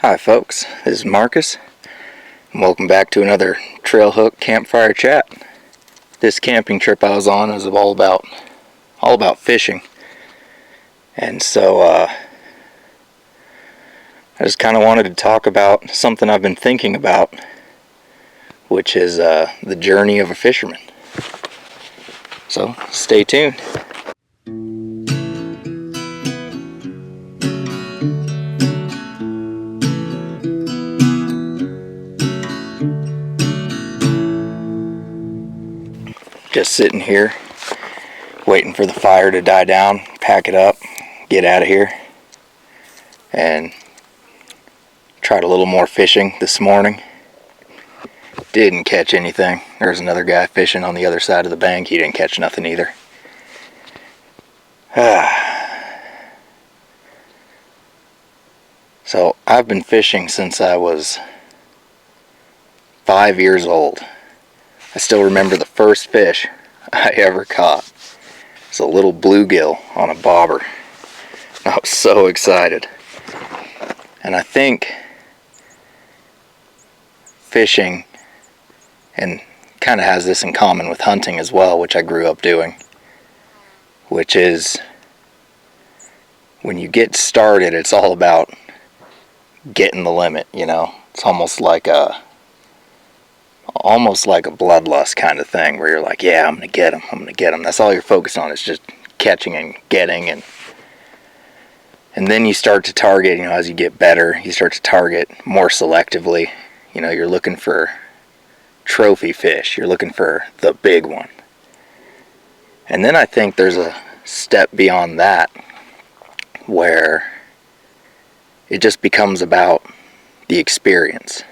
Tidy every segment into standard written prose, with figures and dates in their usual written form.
Hi folks, this is Marcus, and welcome back to another Trailhook Campfire chat. This camping trip I was on was all about fishing, and so I just kind of wanted to talk about something I've been thinking about, which is the journey of a fisherman. So stay tuned. Just sitting here, waiting for the fire to die down, pack it up, get out of here, and tried a little more fishing this morning. Didn't catch anything. There's another guy fishing on the other side of the bank. He didn't catch nothing either. So I've been fishing since I was 5 years old. I still remember the first fish I ever caught. It's a little bluegill on a bobber. I was so excited. And I think fishing, and kind of has this in common with hunting as well, which I grew up doing, which is when you get started, it's all about getting the limit, you know. It's almost like a bloodlust kind of thing, where you're like, yeah, I'm gonna get them. That's all you're focused on, is just catching and getting, and then you start to target, you know, as you get better, you start to target more selectively. You know, you're looking for trophy fish, you're looking for the big one. And then I think there's a step beyond that, where it just becomes about the experience.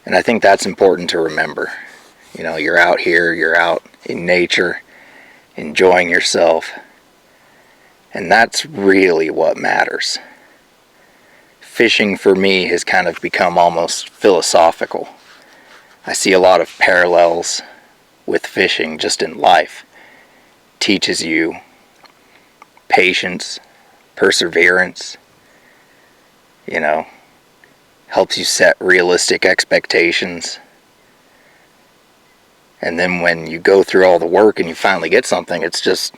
And I think that's important to remember. You know, you're out here, you're out in nature, enjoying yourself, and that's really what matters. Fishing for me has kind of become almost philosophical. I see a lot of parallels with fishing just in life. It teaches you patience, perseverance, you know, helps you set realistic expectations. And then when you go through all the work and you finally get something, it's just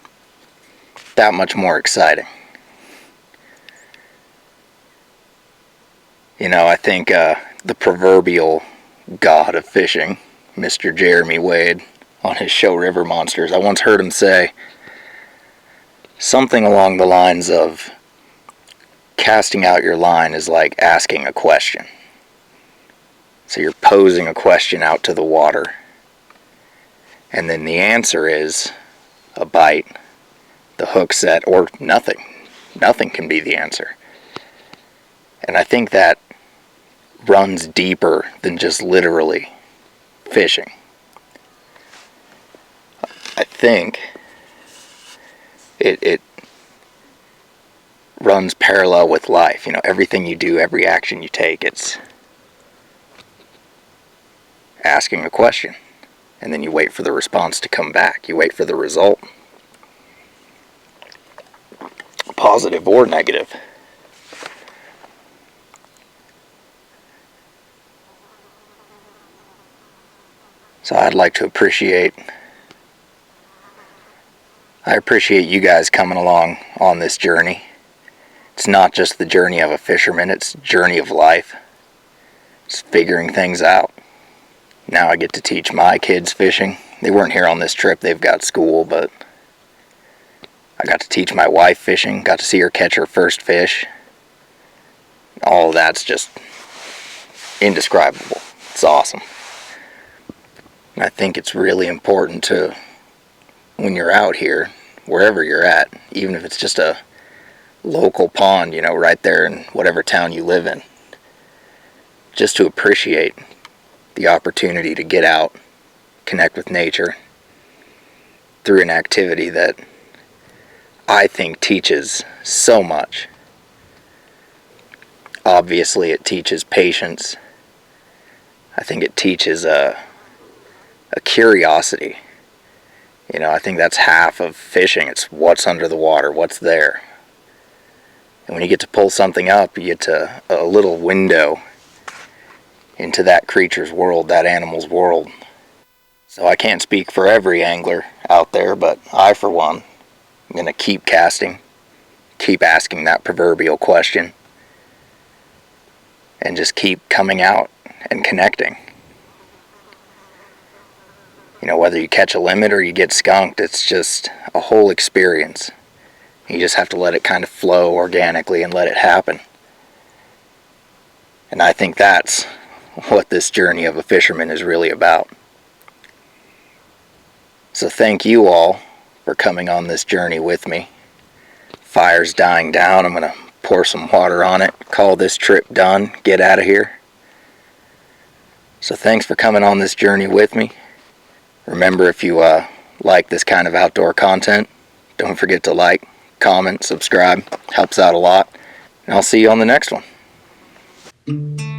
that much more exciting. You know, I think the proverbial god of fishing, Mr. Jeremy Wade, on his show River Monsters, I once heard him say something along the lines of, casting out your line is like asking a question. So you're posing a question out to the water, and then the answer is a bite, the hook set, or nothing. Nothing can be the answer. And I think that runs deeper than just literally fishing. I think it runs parallel with life. You know, everything you do, every action you take, it's asking a question, and then you wait for the response to come back. You wait for the result, positive or negative. So I appreciate you guys coming along on this journey. It's not just the journey of a fisherman, it's the journey of life. It's figuring things out. Now I get to teach my kids fishing. They weren't here on this trip, they've got school, but I got to teach my wife fishing, got to see her catch her first fish. All of that's just indescribable. It's awesome. And I think it's really important to, when you're out here, wherever you're at, even if it's just a local pond, you know, right there in whatever town you live in, just to appreciate the opportunity to get out, connect with nature through an activity that I think teaches so much. Obviously, it teaches patience. I think it teaches a curiosity. You know, I think that's half of fishing. It's what's under the water, what's there. And when you get to pull something up, you get to a little window into that creature's world, that animal's world. So I can't speak for every angler out there, but I, for one, am going to keep casting, keep asking that proverbial question, and just keep coming out and connecting. You know, whether you catch a limit or you get skunked, it's just a whole experience. You just have to let it kind of flow organically and let it happen. And I think that's what this journey of a fisherman is really about. So thank you all for coming on this journey with me. Fire's dying down. I'm going to pour some water on it, call this trip done, get out of here. So thanks for coming on this journey with me. Remember, if you like this kind of outdoor content, don't forget to like, comment, subscribe. Helps out a lot. And I'll see you on the next one.